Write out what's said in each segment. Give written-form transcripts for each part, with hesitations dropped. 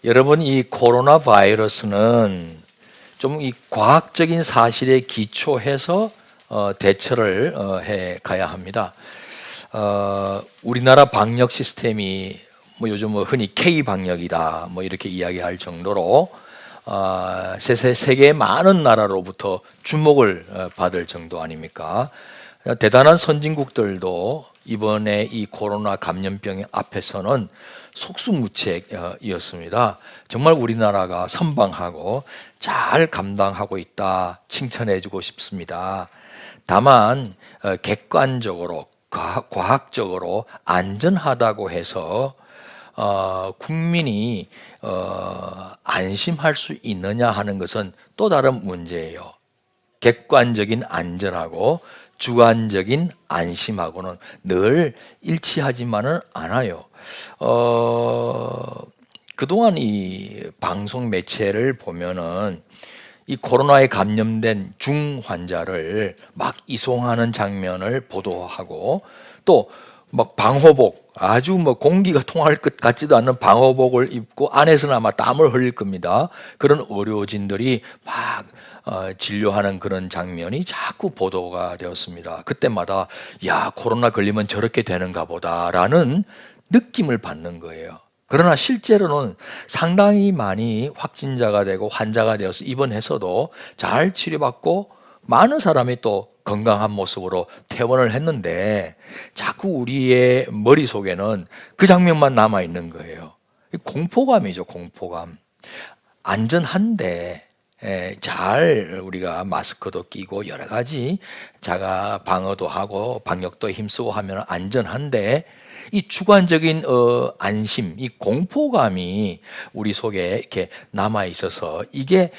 여러분, 이 코로나 바이러스는 좀 이 과학적인 사실에 기초해서 대처를 해 가야 합니다. 우리나라 방역 시스템이 뭐 요즘 흔히 K 방역이다 뭐 이렇게 이야기할 정도로 세계의 많은 나라로부터 주목을 받을 정도 아닙니까? 대단한 선진국들도 이번에 이 코로나 감염병 앞에서는 속수무책이었습니다. 정말 우리나라가 선방하고 잘 감당하고 있다 칭찬해주고 싶습니다. 다만 객관적으로 과학적으로 안전하다고 해서 국민이 안심할 수 있느냐 하는 것은 또 다른 문제예요. 객관적인 안전하고 주관적인 안심하고는 늘 일치하지만은 않아요. 그동안 이 방송 매체를 보면은 이 코로나에 감염된 중환자를 막 이송하는 장면을 보도하고 또 막 방호복 아주 뭐 공기가 통할 것 같지도 않는 방호복을 입고 안에서는 아마 땀을 흘릴 겁니다. 그런 의료진들이 막 진료하는 그런 장면이 자꾸 보도가 되었습니다. 그때마다 야, 코로나 걸리면 저렇게 되는가 보다라는 느낌을 받는 거예요. 그러나 실제로는 상당히 많이 확진자가 되고 환자가 되어서 입원해서도 잘 치료받고 많은 사람이 또 건강한 모습으로 퇴원을 했는데 자꾸 우리의 머릿속에는 그 장면만 남아있는 거예요. 공포감이죠, 공포감. 안전한데 잘 우리가 마스크도 끼고 여러 가지 자가 방어도 하고 방역도 힘쓰고 하면 안전한데 이 주관적인 안심, 이 공포감이 우리 속에 이렇게 남아 있어서 이게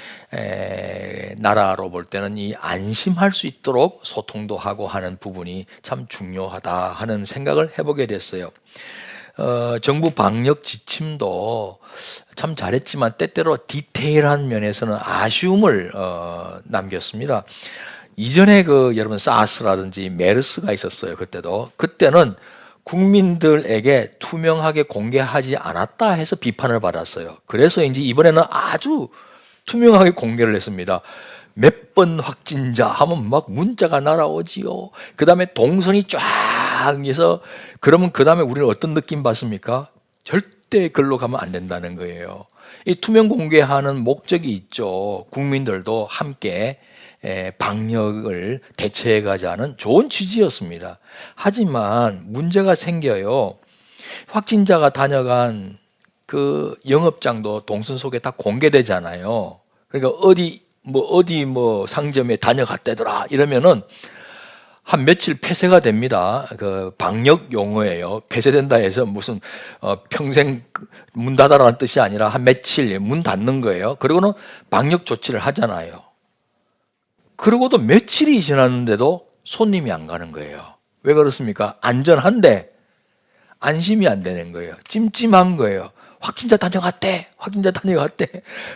나라로 볼 때는 이 안심할 수 있도록 소통도 하고 하는 부분이 참 중요하다 하는 생각을 해보게 됐어요. 정부 방역 지침도 참 잘했지만 때때로 디테일한 면에서는 아쉬움을 남겼습니다. 이전에 여러분 사스라든지 메르스가 있었어요. 그때는 국민들에게 투명하게 공개하지 않았다 해서 비판을 받았어요. 그래서 이제 이번에는 아주 투명하게 공개를 했습니다. 몇 번 확진자 하면 막 문자가 날아오지요. 그 다음에 동선이 쫙 해서 그러면 그 다음에 우리는 어떤 느낌 받습니까? 절대 글로 가면 안 된다는 거예요. 이 투명 공개하는 목적이 있죠. 국민들도 함께 방역을 대처해 가자는 좋은 취지였습니다. 하지만 문제가 생겨요. 확진자가 다녀간 그 영업장도 동선 속에 다 공개되잖아요. 그러니까 어디 상점에 다녀갔다더라 이러면은 한 며칠 폐쇄가 됩니다. 그 방역 용어예요. 폐쇄된다 해서 무슨 평생 문 닫아라는 뜻이 아니라 한 며칠 문 닫는 거예요. 그리고는 방역 조치를 하잖아요. 그러고도 며칠이 지났는데도 손님이 안 가는 거예요. 왜 그렇습니까? 안전한데 안심이 안 되는 거예요. 찜찜한 거예요. 확진자 다녀갔대.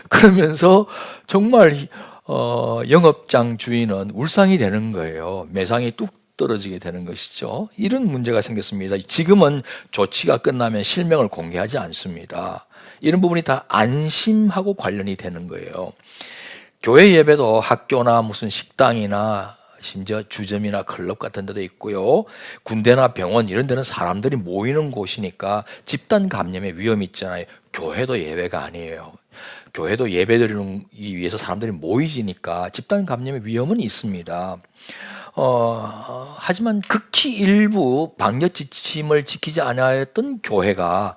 그러면서 정말 영업장 주인은 울상이 되는 거예요. 매상이 뚝 떨어지게 되는 것이죠. 이런 문제가 생겼습니다. 지금은 조치가 끝나면 실명을 공개하지 않습니다. 이런 부분이 다 안심하고 관련이 되는 거예요. 교회 예배도 학교나 무슨 식당이나 심지어 주점이나 클럽 같은 데도 있고요. 군대나 병원 이런 데는 사람들이 모이는 곳이니까 집단 감염의 위험이 있잖아요. 교회도 예외가 아니에요. 교회도 예배드리기 위해서 사람들이 모이지니까 집단 감염의 위험은 있습니다. 하지만 극히 일부 방역 지침을 지키지 않았던 교회가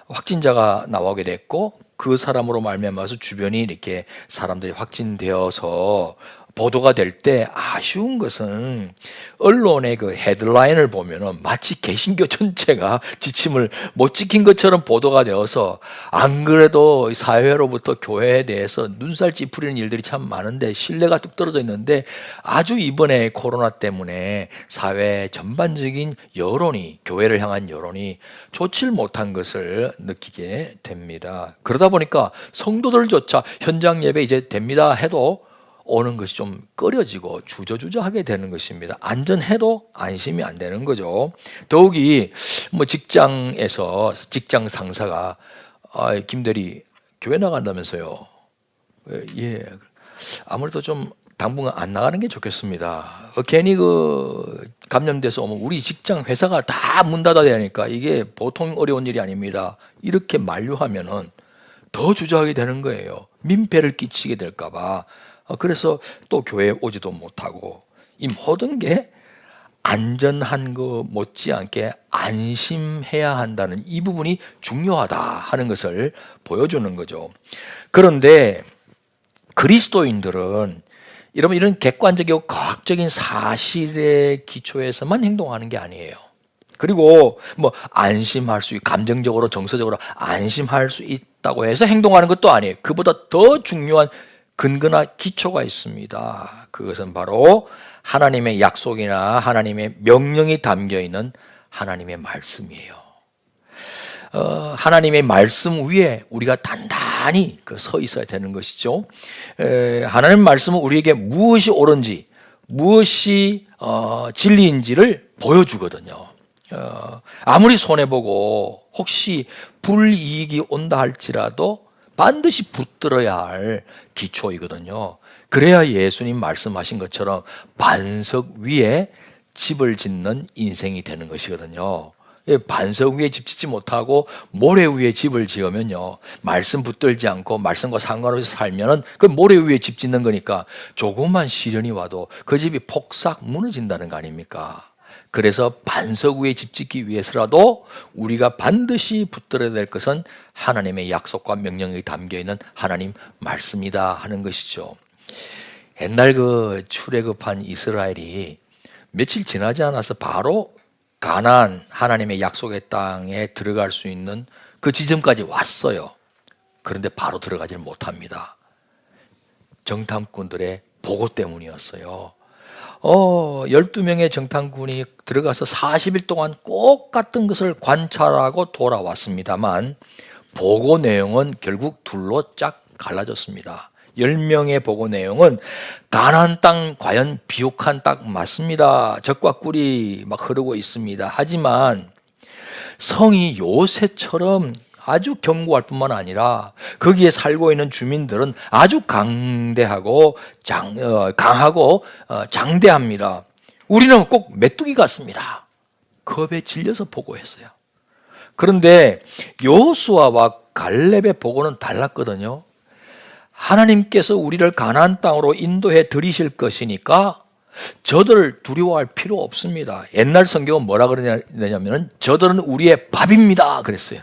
확진자가 나오게 됐고 그 사람으로 말미암아서 주변이 이렇게 사람들이 확진되어서 보도가 될 때 아쉬운 것은 언론의 그 헤드라인을 보면은 마치 개신교 전체가 지침을 못 지킨 것처럼 보도가 되어서 안 그래도 사회로부터 교회에 대해서 눈살 찌푸리는 일들이 참 많은데 신뢰가 뚝 떨어져 있는데 아주 이번에 코로나 때문에 사회 전반적인 여론이 교회를 향한 여론이 좋지를 못한 것을 느끼게 됩니다. 그러다 보니까 성도들조차 현장 예배 이제 됩니다 해도 오는 것이 좀 꺼려지고 주저주저하게 되는 것입니다. 안전해도 안심이 안 되는 거죠. 더욱이 직장에서 직장 상사가 김대리 교회 나간다면서요. 예. 아무래도 좀 당분간 안 나가는 게 좋겠습니다. 괜히 감염돼서 오면 우리 직장 회사가 다 문 닫아야 되니까 이게 보통 어려운 일이 아닙니다. 이렇게 만류하면은 더 주저하게 되는 거예요. 민폐를 끼치게 될까봐. 그래서 또 교회에 오지도 못하고, 이 모든 게 안전한 거 못지않게 안심해야 한다는 이 부분이 중요하다 하는 것을 보여주는 거죠. 그런데 그리스도인들은 여러분 이런 객관적이고 과학적인 사실에 기초해서만 행동하는 게 아니에요. 그리고 뭐 안심할 수 있고 감정적으로 정서적으로 안심할 수 있다고 해서 행동하는 것도 아니에요. 그보다 더 중요한 근거나 기초가 있습니다. 그것은 바로 하나님의 약속이나 하나님의 명령이 담겨 있는 하나님의 말씀이에요. 하나님의 말씀 위에 우리가 단단히 서 있어야 되는 것이죠. 하나님 말씀은 우리에게 무엇이 옳은지, 무엇이 진리인지를 보여주거든요. 아무리 손해보고 혹시 불이익이 온다 할지라도 반드시 붙들어야 할 기초이거든요. 그래야 예수님 말씀하신 것처럼 반석 위에 집을 짓는 인생이 되는 것이거든요. 반석 위에 집 짓지 못하고 모래 위에 집을 지으면요, 말씀 붙들지 않고 말씀과 상관없이 살면은 그 모래 위에 집 짓는 거니까 조금만 시련이 와도 그 집이 폭삭 무너진다는 거 아닙니까? 그래서 반석 위에 집 짓기 위해서라도 우리가 반드시 붙들어야 될 것은 하나님의 약속과 명령이 담겨 있는 하나님 말씀이다 하는 것이죠. 옛날 출애굽한 이스라엘이 며칠 지나지 않아서 바로 가나안 하나님의 약속의 땅에 들어갈 수 있는 그 지점까지 왔어요. 그런데 바로 들어가지를 못합니다. 정탐꾼들의 보고 때문이었어요. 12명의 정탐꾼이 들어가서 40일 동안 꼭 같은 것을 관찰하고 돌아왔습니다만 보고 내용은 결국 둘로 쫙 갈라졌습니다. 10명의 보고 내용은 가나안 땅 과연 비옥한 땅 맞습니다. 젖과 꿀이 막 흐르고 있습니다. 하지만 성이 요새처럼 아주 견고할 뿐만 아니라 거기에 살고 있는 주민들은 아주 강하고 장대합니다. 우리는 꼭 메뚜기 같습니다. 겁에 질려서 보고했어요. 그런데 여호수아와 갈렙의 보고는 달랐거든요. 하나님께서 우리를 가나안 땅으로 인도해 들이실 것이니까 저들을 두려워할 필요 없습니다. 옛날 성경은 뭐라 그러냐면 저들은 우리의 밥입니다 그랬어요.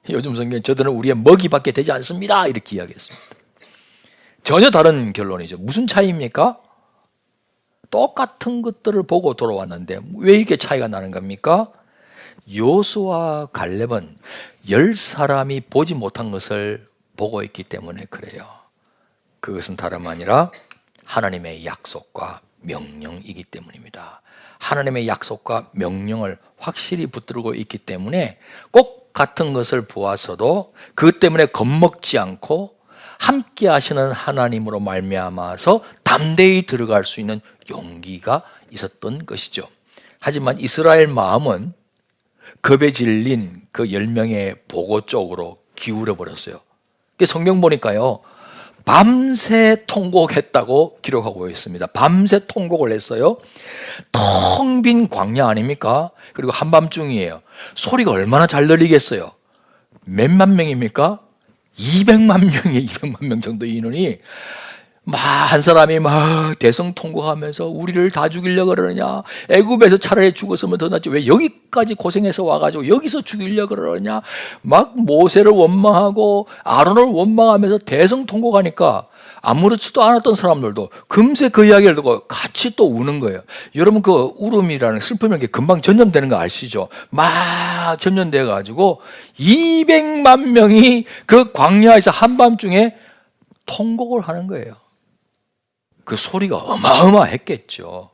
요즘 성경은 저들은 우리의 먹이밖에 되지 않습니다 이렇게 이야기했습니다. 전혀 다른 결론이죠. 무슨 차이입니까? 똑같은 것들을 보고 돌아왔는데 왜 이렇게 차이가 나는 겁니까? 여호수아와 갈렙은 10사람이 보지 못한 것을 보고 있기 때문에 그래요. 그것은 다름 아니라 하나님의 약속과 명령이기 때문입니다. 하나님의 약속과 명령을 확실히 붙들고 있기 때문에 꼭 같은 것을 보아서도 그것 때문에 겁먹지 않고 함께 하시는 하나님으로 말미암아서 담대히 들어갈 수 있는 용기가 있었던 것이죠. 하지만 이스라엘 마음은 겁에 질린 그 10명의 보고 쪽으로 기울어 버렸어요. 성경 보니까요, 밤새 통곡했다고 기록하고 있습니다. 밤새 통곡을 했어요. 텅 빈 광야 아닙니까? 그리고 한밤중이에요. 소리가 얼마나 잘 들리겠어요? 몇만 명입니까? 200만 명이에요. 200만 명 정도의 인원이 한 사람이 막 대성통곡하면서 우리를 다 죽이려고 그러느냐, 애굽에서 차라리 죽었으면 더 낫지 왜 여기까지 고생해서 와가지고 여기서 죽이려고 그러느냐, 막 모세를 원망하고 아론을 원망하면서 대성통곡하니까 아무렇지도 않았던 사람들도 금세 그 이야기를 듣고 같이 또 우는 거예요. 여러분 그 울음이라는 슬픔이라는 게 금방 전염되는 거 아시죠? 막 전염돼 가지고 200만 명이 그 광야에서 한밤중에 통곡을 하는 거예요. 그 소리가 어마어마했겠죠.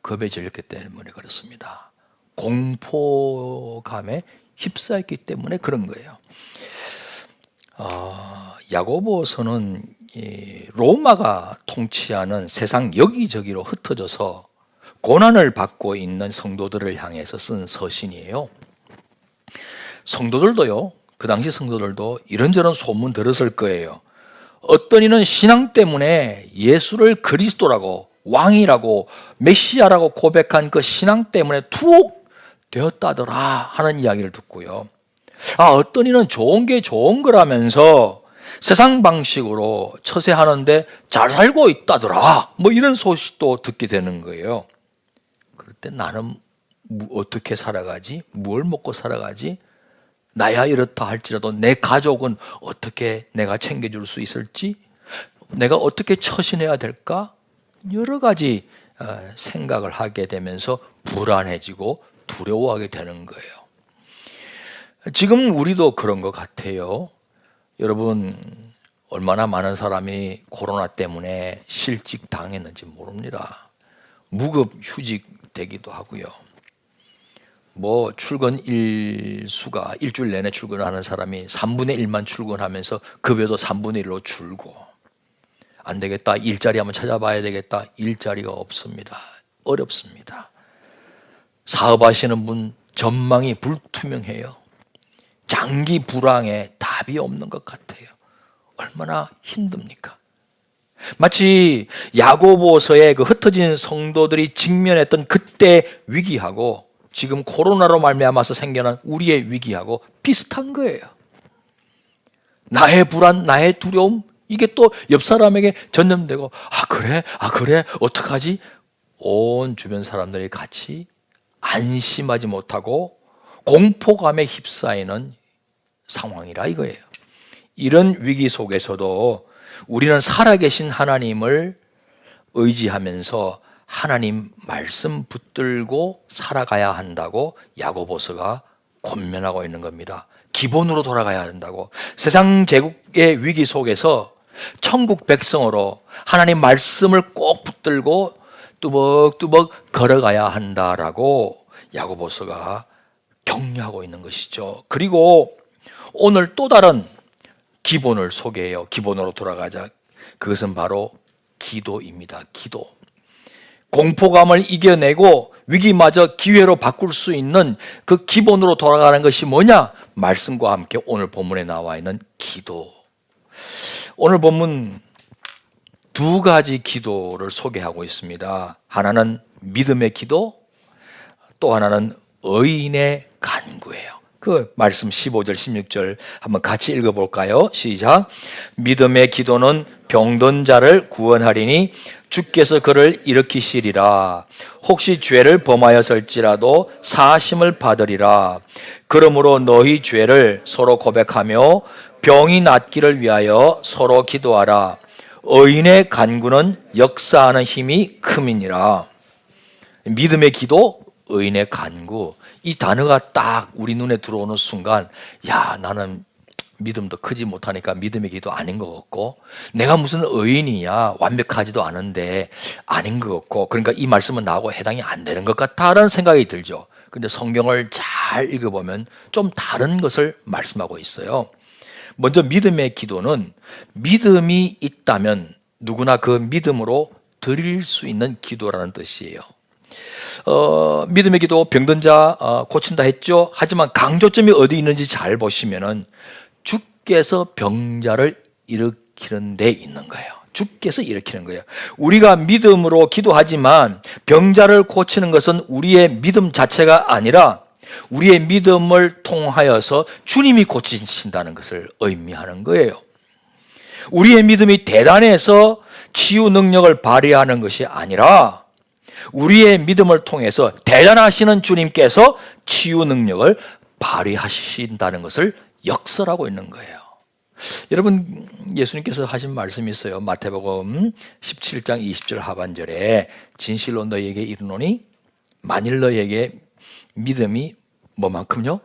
겁에 질렸기 때문에 그렇습니다. 공포감에 휩싸였기 때문에 그런 거예요. 야고보서는 로마가 통치하는 세상 여기저기로 흩어져서 고난을 받고 있는 성도들을 향해서 쓴 서신이에요. 성도들도요, 그 당시 성도들도 이런저런 소문 들었을 거예요. 어떤 이는 신앙 때문에 예수를 그리스도라고 왕이라고 메시아라고 고백한 그 신앙 때문에 투옥되었다더라 하는 이야기를 듣고요. 어떤 이는 좋은 게 좋은 거라면서 세상 방식으로 처세하는데 잘 살고 있다더라 이런 소식도 듣게 되는 거예요. 그럴 때 나는 어떻게 살아가지? 뭘 먹고 살아가지? 나야 이렇다 할지라도 내 가족은 어떻게 내가 챙겨줄 수 있을지? 내가 어떻게 처신해야 될까? 여러 가지 생각을 하게 되면서 불안해지고 두려워하게 되는 거예요. 지금 우리도 그런 것 같아요. 여러분, 얼마나 많은 사람이 코로나 때문에 실직 당했는지 모릅니다. 무급 휴직 되기도 하고요. 출근 일수가 일주일 내내 출근하는 사람이 3분의 1만 출근하면서 급여도 3분의 1로 줄고, 안 되겠다, 일자리 한번 찾아봐야 되겠다, 일자리가 없습니다. 어렵습니다. 사업하시는 분 전망이 불투명해요. 장기 불황에 답이 없는 것 같아요. 얼마나 힘듭니까? 마치 야고보서의 그 흩어진 성도들이 직면했던 그때 위기하고 지금 코로나로 말미암아서 생겨난 우리의 위기하고 비슷한 거예요. 나의 불안, 나의 두려움, 이게 또 옆 사람에게 전염되고, 그래, 어떡하지? 온 주변 사람들이 같이 안심하지 못하고 공포감에 휩싸이는 상황이라 이거예요. 이런 위기 속에서도 우리는 살아계신 하나님을 의지하면서 하나님 말씀 붙들고 살아가야 한다고 야고보서가 권면하고 있는 겁니다. 기본으로 돌아가야 한다고. 세상 제국의 위기 속에서 천국 백성으로 하나님 말씀을 꼭 붙들고 뚜벅뚜벅 걸어가야 한다라고 야고보서가 격려하고 있는 것이죠. 그리고 오늘 또 다른 기본을 소개해요. 기본으로 돌아가자. 그것은 바로 기도입니다. 기도. 공포감을 이겨내고 위기마저 기회로 바꿀 수 있는 그 기본으로 돌아가는 것이 뭐냐? 말씀과 함께 오늘 본문에 나와 있는 기도. 오늘 본문 두 가지 기도를 소개하고 있습니다. 하나는 믿음의 기도, 또 하나는 의인의 간구예요. 그 말씀 15절, 16절 한번 같이 읽어볼까요? 시작. 믿음의 기도는 병든 자를 구원하리니 주께서 그를 일으키시리라. 혹시 죄를 범하였을지라도 사하심을 받으리라. 그러므로 너희 죄를 서로 고백하며 병이 낫기를 위하여 서로 기도하라. 의인의 간구는 역사하는 힘이 큼이니라. 믿음의 기도, 의인의 간구, 이 단어가 딱 우리 눈에 들어오는 순간, 나는 믿음도 크지 못하니까 믿음의 기도 아닌 것 같고, 내가 무슨 의인이야, 완벽하지도 않은데 아닌 것 같고, 그러니까 이 말씀은 나하고 해당이 안 되는 것 같다라는 생각이 들죠. 근데 성경을 잘 읽어보면 좀 다른 것을 말씀하고 있어요. 먼저 믿음의 기도는 믿음이 있다면 누구나 그 믿음으로 드릴 수 있는 기도라는 뜻이에요. 믿음의 기도, 병든 자 고친다 했죠. 하지만 강조점이 어디 있는지 잘 보시면은 주께서 병자를 일으키는 데 있는 거예요. 주께서 일으키는 거예요. 우리가 믿음으로 기도하지만 병자를 고치는 것은 우리의 믿음 자체가 아니라 우리의 믿음을 통하여서 주님이 고치신다는 것을 의미하는 거예요. 우리의 믿음이 대단해서 치유 능력을 발휘하는 것이 아니라 우리의 믿음을 통해서 대단하시는 주님께서 치유 능력을 발휘하신다는 것을 역설하고 있는 거예요. 여러분, 예수님께서 하신 말씀이 있어요. 마태복음 17장 20절 하반절에 진실로 너희에게 이르노니 만일 너희에게 믿음이 뭐만큼요?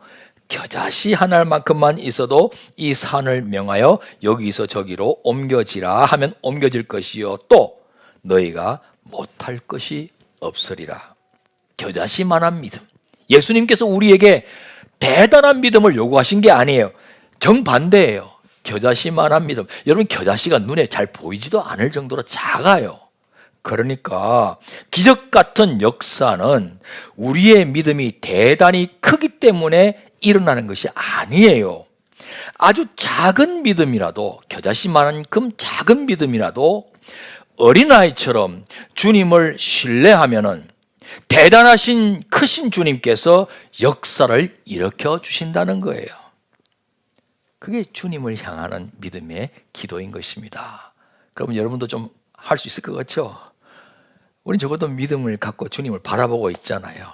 겨자씨 한 알만큼만 있어도 이 산을 명하여 여기서 저기로 옮겨지라 하면 옮겨질 것이요 또 너희가 못할 것이 없으리라. 겨자씨만한 믿음. 예수님께서 우리에게 대단한 믿음을 요구하신 게 아니에요. 정반대예요. 겨자씨만한 믿음. 여러분, 겨자씨가 눈에 잘 보이지도 않을 정도로 작아요. 그러니까 기적 같은 역사는 우리의 믿음이 대단히 크기 때문에 일어나는 것이 아니에요. 아주 작은 믿음이라도, 겨자씨만큼 작은 믿음이라도 어린아이처럼 주님을 신뢰하면은 대단하신 크신 주님께서 역사를 일으켜 주신다는 거예요. 그게 주님을 향하는 믿음의 기도인 것입니다. 그러면 여러분도 좀 할 수 있을 것 같죠? 우린 적어도 믿음을 갖고 주님을 바라보고 있잖아요.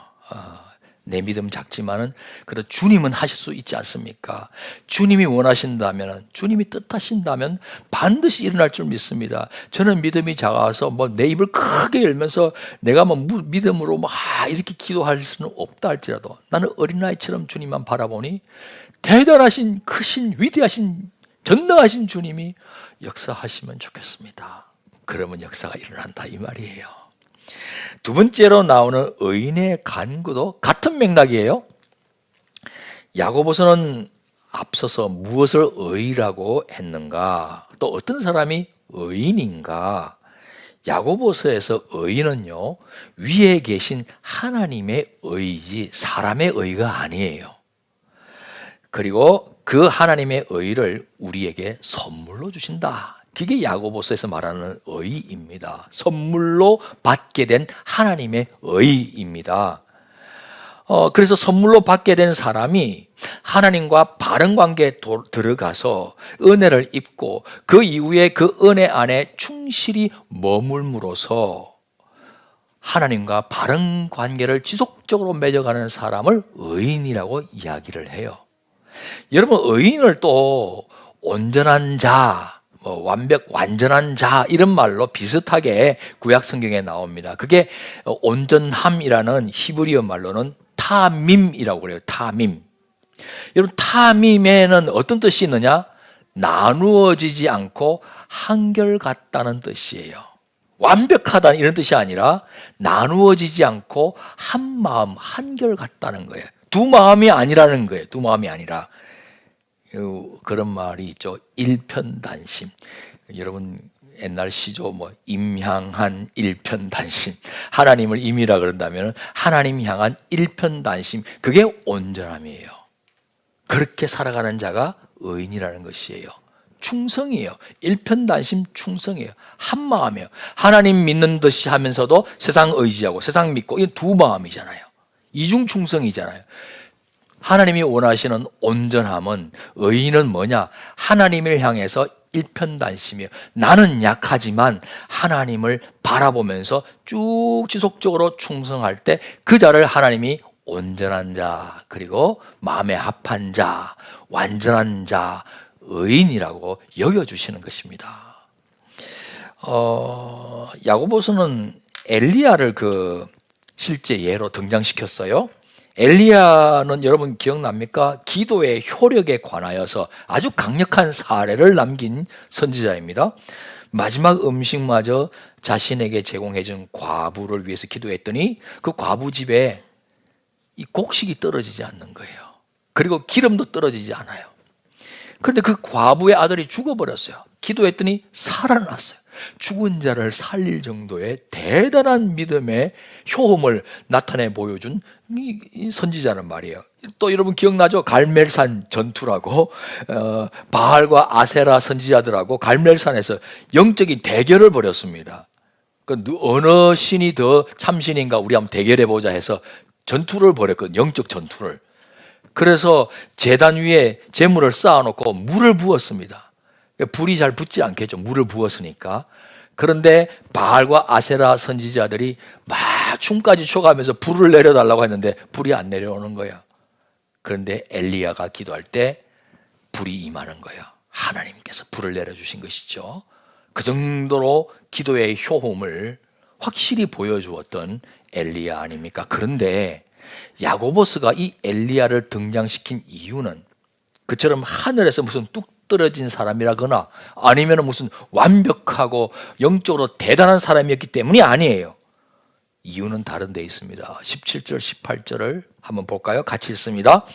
내 믿음 작지만은 그래도 주님은 하실 수 있지 않습니까? 주님이 원하신다면, 주님이 뜻하신다면 반드시 일어날 줄 믿습니다. 저는 믿음이 작아서 뭐 내 입을 크게 열면서 내가 뭐 믿음으로 막 이렇게 기도할 수는 없다 할지라도 나는 어린아이처럼 주님만 바라보니 대단하신 크신 위대하신 전능하신 주님이 역사하시면 좋겠습니다. 그러면 역사가 일어난다 이 말이에요. 두 번째로 나오는 의인의 간구도 같은 맥락이에요. 야고보서는 앞서서 무엇을 의라고 했는가, 또 어떤 사람이 의인인가. 야고보서에서 의인은요, 위에 계신 하나님의 의이지 사람의 의가 아니에요. 그리고 그 하나님의 의를 우리에게 선물로 주신다. 그게 야고보서에서 말하는 의입니다. 선물로 받게 된 하나님의 의입니다. 그래서 선물로 받게 된 사람이 하나님과 바른 관계에 들어가서 은혜를 입고 그 이후에 그 은혜 안에 충실히 머물므로써 하나님과 바른 관계를 지속적으로 맺어가는 사람을 의인이라고 이야기를 해요. 여러분, 의인을 또 온전한 자, 완전한 자 이런 말로 비슷하게 구약 성경에 나옵니다. 그게 온전함이라는 히브리어 말로는 타밈이라고 그래요. 타밈. 여러분, 타밈에는 어떤 뜻이 있느냐? 나누어지지 않고 한결같다는 뜻이에요. 완벽하다는 이런 뜻이 아니라 나누어지지 않고 한 마음 한결같다는 거예요. 두 마음이 아니라는 거예요. 두 마음이 아니라. 그런 말이 있죠. 일편단심. 여러분 옛날 시조 임향한 일편단심. 하나님을 임이라 그런다면 하나님 향한 일편단심. 그게 온전함이에요. 그렇게 살아가는 자가 의인이라는 것이에요. 충성이에요. 일편단심 충성이에요. 한 마음이에요. 하나님 믿는 듯이 하면서도 세상 의지하고 세상 믿고, 이건 두 마음이잖아요. 이중 충성이잖아요. 하나님이 원하시는 온전함은, 의인은 뭐냐? 하나님을 향해서 일편단심이에요. 나는 약하지만 하나님을 바라보면서 쭉 지속적으로 충성할 때 그 자를 하나님이 온전한 자, 그리고 마음에 합한 자, 완전한 자, 의인이라고 여겨주시는 것입니다. 야고보서는 엘리야를 실제 예로 등장시켰어요. 엘리야는 여러분 기억납니까? 기도의 효력에 관하여서 아주 강력한 사례를 남긴 선지자입니다. 마지막 음식마저 자신에게 제공해준 과부를 위해서 기도했더니 그 과부 집에 이 곡식이 떨어지지 않는 거예요. 그리고 기름도 떨어지지 않아요. 그런데 그 과부의 아들이 죽어버렸어요. 기도했더니 살아났어요. 죽은 자를 살릴 정도의 대단한 믿음의 효험을 나타내 보여준 이 선지자는 말이에요. 또 여러분 기억나죠? 갈멜산 전투라고 바알과 아세라 선지자들하고 갈멜산에서 영적인 대결을 벌였습니다. 어느 신이 더 참신인가 우리 한번 대결해보자 해서 전투를 벌였거든요. 영적 전투를. 그래서 제단 위에 제물을 쌓아놓고 물을 부었습니다. 불이 잘 붙지 않겠죠. 물을 부었으니까. 그런데 바알과 아세라 선지자들이 막 춤까지 춰가면서 불을 내려달라고 했는데 불이 안 내려오는 거야. 그런데 엘리야가 기도할 때 불이 임하는 거예요. 하나님께서 불을 내려주신 것이죠. 그 정도로 기도의 효험을 확실히 보여주었던 엘리야 아닙니까? 그런데 야고보스가 이 엘리야를 등장시킨 이유는 그처럼 하늘에서 무슨 뚝 떨어진 사람이라거나 아니면 무슨 완벽하고 영적으로 대단한 사람이었기 때문이 아니에요. 이유는 다른 데 있습니다. 17절 18절을 한번 볼까요? 같이 읽습니다.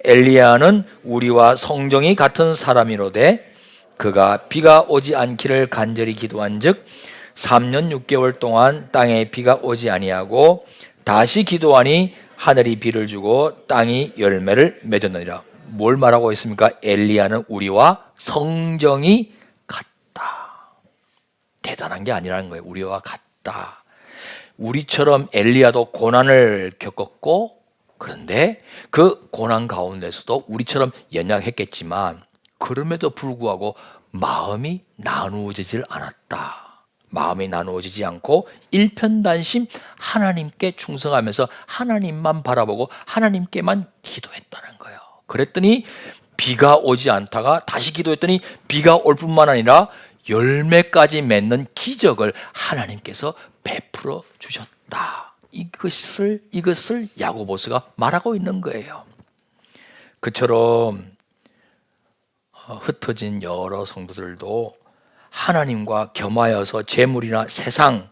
엘리야는 우리와 성정이 같은 사람이로되 그가 비가 오지 않기를 간절히 기도한즉 3년 6개월 동안 땅에 비가 오지 아니하고 다시 기도하니 하늘이 비를 주고 땅이 열매를 맺었느니라. 뭘 말하고 있습니까? 엘리야는 우리와 성정이 같다. 대단한 게 아니라는 거예요. 우리와 같다. 우리처럼 엘리야도 고난을 겪었고, 그런데 그 고난 가운데서도 우리처럼 연약했겠지만 그럼에도 불구하고 마음이 나누어지질 않았다. 마음이 나누어지지 않고 일편단심 하나님께 충성하면서 하나님만 바라보고 하나님께만 기도했다는 거예요. 그랬더니 비가 오지 않다가 다시 기도했더니 비가 올 뿐만 아니라 열매까지 맺는 기적을 하나님께서 베풀어 주셨다. 이것을 야고보스가 말하고 있는 거예요. 그처럼 흩어진 여러 성도들도 하나님과 겸하여서 재물이나 세상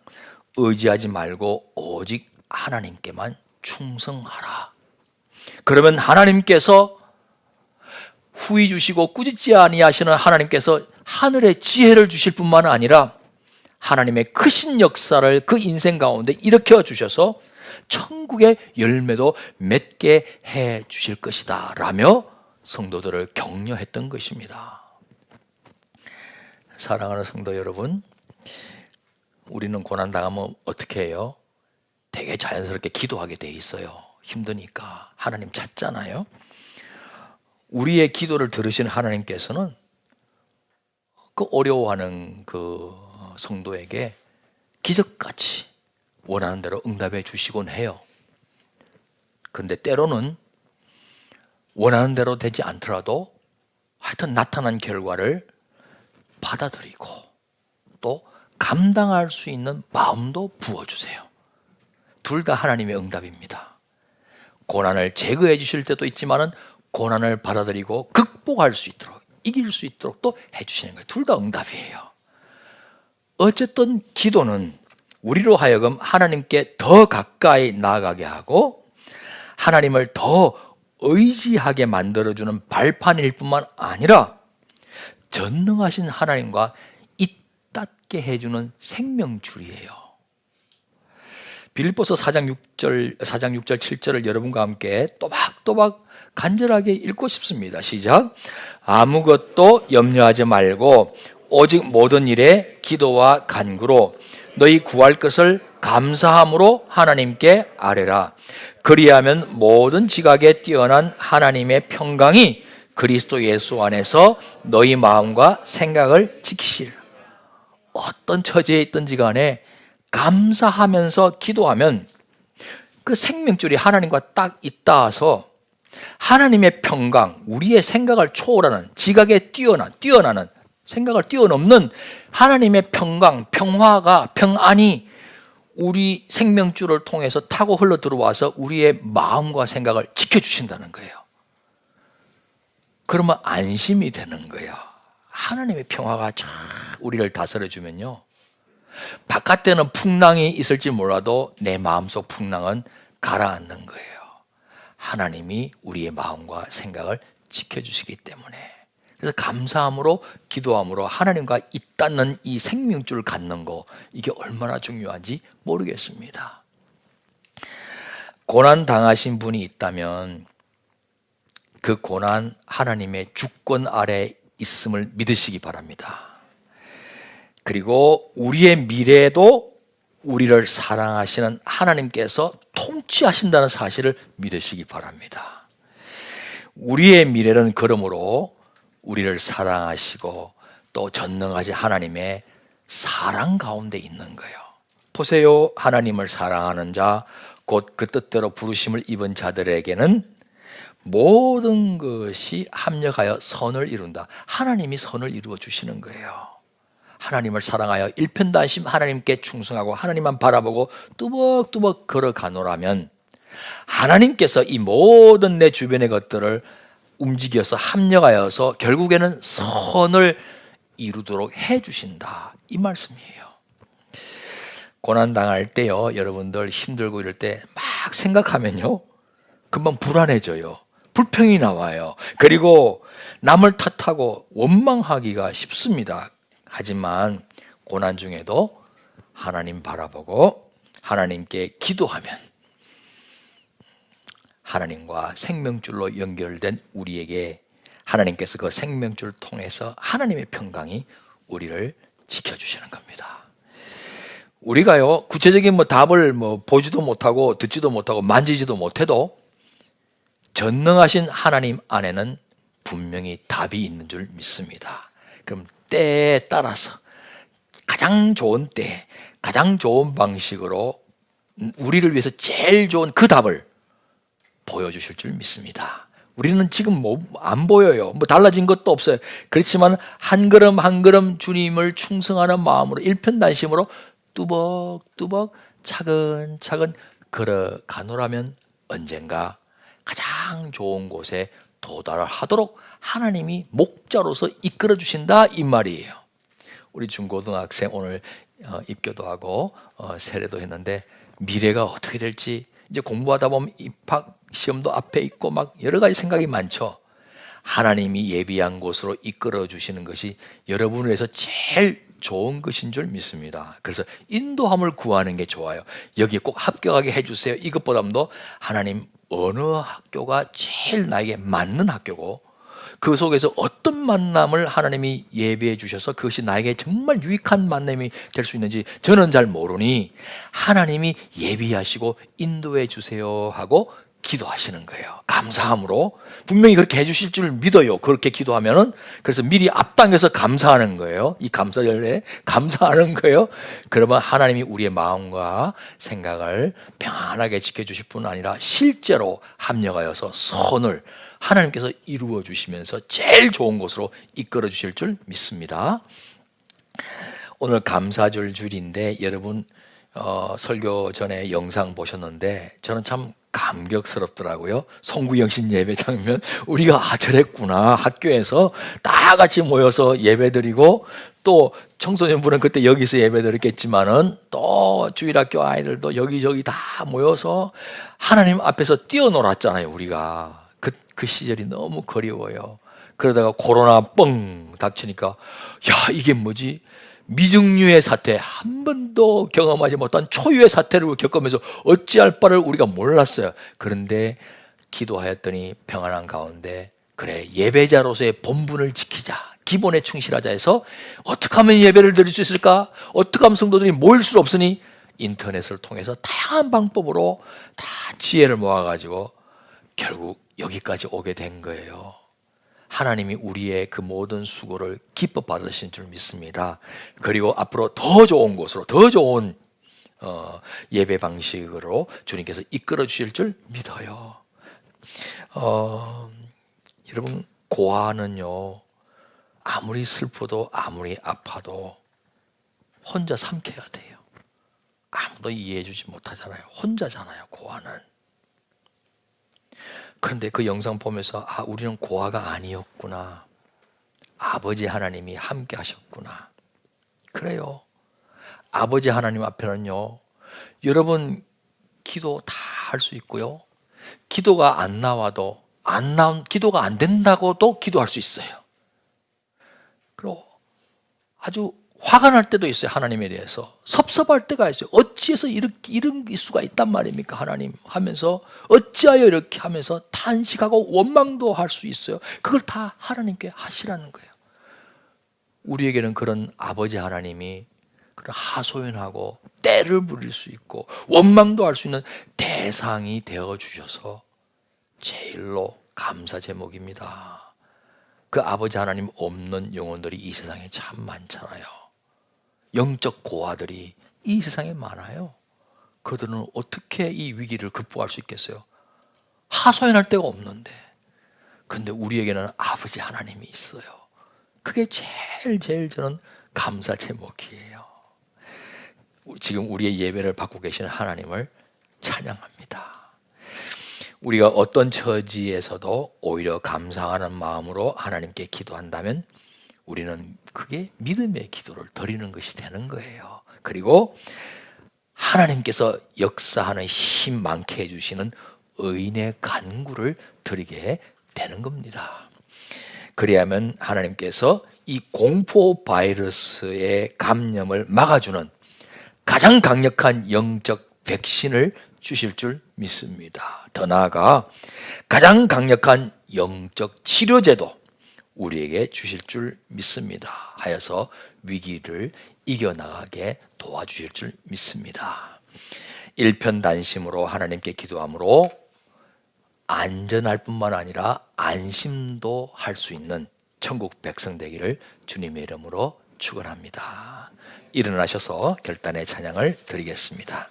의지하지 말고 오직 하나님께만 충성하라. 그러면 하나님께서 후히 주시고 꾸짖지 아니하시는 하나님께서 하늘의 지혜를 주실 뿐만 아니라 하나님의 크신 역사를 그 인생 가운데 일으켜 주셔서 천국의 열매도 맺게 해 주실 것이다 라며 성도들을 격려했던 것입니다. 사랑하는 성도 여러분, 우리는 고난당하면 어떻게 해요? 되게 자연스럽게 기도하게 돼 있어요. 힘드니까 하나님 찾잖아요. 우리의 기도를 들으신 하나님께서는 그 어려워하는 그 성도에게 기적같이 원하는 대로 응답해 주시곤 해요. 그런데 때로는 원하는 대로 되지 않더라도 하여튼 나타난 결과를 받아들이고 또 감당할 수 있는 마음도 부어주세요. 둘 다 하나님의 응답입니다. 고난을 제거해 주실 때도 있지만은 고난을 받아들이고 극복할 수 있도록, 이길 수 있도록 또 해주시는 거예요. 둘 다 응답이에요. 어쨌든 기도는 우리로 하여금 하나님께 더 가까이 나아가게 하고 하나님을 더 의지하게 만들어주는 발판일 뿐만 아니라 전능하신 하나님과 잇닿게 해주는 생명줄이에요. 빌립보서 4장 6절 7절을 여러분과 함께 또박또박 간절하게 읽고 싶습니다. 시작. 아무것도 염려하지 말고 오직 모든 일에 기도와 간구로 너희 구할 것을 감사함으로 하나님께 아뢰라. 그리하면 모든 지각에 뛰어난 하나님의 평강이 그리스도 예수 안에서 너희 마음과 생각을 지키시리라. 어떤 처지에 있든지 간에 감사하면서 기도하면 그 생명줄이 하나님과 딱 잇닿아서 하나님의 평강, 우리의 생각을 초월하는, 지각에 뛰어나는, 생각을 뛰어넘는 하나님의 평강, 평안이 우리 생명줄을 통해서 타고 흘러 들어와서 우리의 마음과 생각을 지켜주신다는 거예요. 그러면 안심이 되는 거예요. 하나님의 평화가 쫙 우리를 다스려주면요, 바깥에는 풍랑이 있을지 몰라도 내 마음속 풍랑은 가라앉는 거예요. 하나님이 우리의 마음과 생각을 지켜주시기 때문에. 그래서 감사함으로 기도함으로 하나님과 잇닿는 이 생명줄 갖는 거, 이게 얼마나 중요한지 모르겠습니다. 고난 당하신 분이 있다면 그 고난 하나님의 주권 아래 있음을 믿으시기 바랍니다. 그리고 우리의 미래도 우리를 사랑하시는 하나님께서 통치하신다는 사실을 믿으시기 바랍니다. 우리의 미래는 그러므로 우리를 사랑하시고 또 전능하신 하나님의 사랑 가운데 있는 거예요. 보세요. 하나님을 사랑하는 자, 곧 그 뜻대로 부르심을 입은 자들에게는 모든 것이 합력하여 선을 이룬다. 하나님이 선을 이루어 주시는 거예요. 하나님을 사랑하여 일편단심 하나님께 충성하고 하나님만 바라보고 뚜벅뚜벅 걸어가노라면 하나님께서 이 모든 내 주변의 것들을 움직여서 합력하여서 결국에는 선을 이루도록 해주신다, 이 말씀이에요. 고난당할 때요, 여러분들 힘들고 이럴 때 막 생각하면요, 금방 불안해져요. 불평이 나와요. 그리고 남을 탓하고 원망하기가 쉽습니다. 하지만 고난 중에도 하나님 바라보고 하나님께 기도하면 하나님과 생명줄로 연결된 우리에게 하나님께서 그 생명줄을 통해서 하나님의 평강이 우리를 지켜주시는 겁니다. 우리가요, 구체적인 답을 보지도 못하고 듣지도 못하고 만지지도 못해도 전능하신 하나님 안에는 분명히 답이 있는 줄 믿습니다. 그럼 때에 따라서 가장 좋은 때, 가장 좋은 방식으로 우리를 위해서 제일 좋은 그 답을 보여주실 줄 믿습니다. 우리는 지금 안 보여요. 달라진 것도 없어요. 그렇지만 한 걸음 한 걸음 주님을 충성하는 마음으로 일편단심으로 뚜벅뚜벅 차근차근 걸어가노라면 언젠가 가장 좋은 곳에 도달하도록 하나님이 목자로서 이끌어 주신다 이 말이에요. 우리 중고등학생 오늘 입교도 하고 세례도 했는데 미래가 어떻게 될지 이제 공부하다 보면 입학 시험도 앞에 있고 막 여러 가지 생각이 많죠. 하나님이 예비한 곳으로 이끌어 주시는 것이 여러분을 위해서 제일 좋은 것인 줄 믿습니다. 그래서 인도함을 구하는 게 좋아요. 여기에 꼭 합격하게 해주세요. 이것보다도 하나님 어느 학교가 제일 나에게 맞는 학교고 그 속에서 어떤 만남을 하나님이 예비해 주셔서 그것이 나에게 정말 유익한 만남이 될 수 있는지 저는 잘 모르니 하나님이 예비하시고 인도해 주세요 하고 기도하시는 거예요. 감사함으로 분명히 그렇게 해주실 줄 믿어요. 그렇게 기도하면은 그래서 미리 앞당겨서 감사하는 거예요. 이 감사절에 감사하는 거예요. 그러면 하나님이 우리의 마음과 생각을 평안하게 지켜주실 뿐 아니라 실제로 합력하여서 선을 하나님께서 이루어 주시면서 제일 좋은 곳으로 이끌어 주실 줄 믿습니다. 오늘 감사절 줄인데 여러분 설교 전에 영상 보셨는데 저는 참 감격스럽더라고요. 송구영신 예배 장면 우리가 저랬구나. 학교에서 다 같이 모여서 예배드리고 또 청소년부는 그때 여기서 예배드렸겠지만은 또 주일학교 아이들도 여기저기 다 모여서 하나님 앞에서 뛰어놀았잖아요. 우리가 그 시절이 너무 그리워요. 그러다가 코로나 뻥 닥치니까 야 이게 뭐지? 미증류의 사태, 한 번도 경험하지 못한 초유의 사태를 겪으면서 어찌할 바를 우리가 몰랐어요. 그런데 기도하였더니 평안한 가운데 그래 예배자로서의 본분을 지키자, 기본에 충실하자 해서 어떻게 하면 예배를 드릴 수 있을까? 어떻게 하면 성도들이 모일 수 없으니 인터넷을 통해서 다양한 방법으로 다 지혜를 모아가지고 결국 여기까지 오게 된 거예요. 하나님이 우리의 그 모든 수고를 기뻐 받으신 줄 믿습니다. 그리고 앞으로 더 좋은 곳으로 더 좋은 예배 방식으로 주님께서 이끌어 주실 줄 믿어요. 여러분 고아는요 아무리 슬퍼도 아무리 아파도 혼자 삼켜야 돼요. 아무도 이해해 주지 못하잖아요. 혼자잖아요. 고아는. 그런데 그 영상 보면서 우리는 고아가 아니었구나. 아버지 하나님이 함께 하셨구나. 그래요. 아버지 하나님 앞에는요. 여러분 기도 다 할 수 있고요. 기도가 안 나와도 기도가 안 된다고도 기도할 수 있어요. 그리고 아주 화가 날 때도 있어요. 하나님에 대해서 섭섭할 때가 있어요. 어찌해서 이런 수가 있단 말입니까 하나님 하면서 어찌하여 이렇게 하면서 탄식하고 원망도 할 수 있어요. 그걸 다 하나님께 하시라는 거예요. 우리에게는 그런 아버지 하나님이 그런 하소연하고 때를 부릴 수 있고 원망도 할 수 있는 대상이 되어 주셔서 제일로 감사 제목입니다. 그 아버지 하나님 없는 영혼들이 이 세상에 참 많잖아요. 영적 고아들이 이 세상에 많아요. 그들은 어떻게 이 위기를 극복할 수 있겠어요? 하소연할 데가 없는데. 근데 우리에게는 아버지 하나님이 있어요. 그게 제일 저는 감사 제목이에요. 지금 우리의 예배를 받고 계시는 하나님을 찬양합니다. 우리가 어떤 처지에서도 오히려 감사하는 마음으로 하나님께 기도한다면 우리는 그게 믿음의 기도를 드리는 것이 되는 거예요. 그리고 하나님께서 역사하는 힘 많게 해주시는 의인의 간구를 드리게 되는 겁니다. 그래야만 하나님께서 이 공포 바이러스의 감염을 막아주는 가장 강력한 영적 백신을 주실 줄 믿습니다. 더 나아가 가장 강력한 영적 치료제도 우리에게 주실 줄 믿습니다. 하여서 위기를 이겨나가게 도와주실 줄 믿습니다. 일편단심으로 하나님께 기도함으로 안전할 뿐만 아니라 안심도 할 수 있는 천국 백성 되기를 주님의 이름으로 축원합니다. 일어나셔서 결단의 찬양을 드리겠습니다.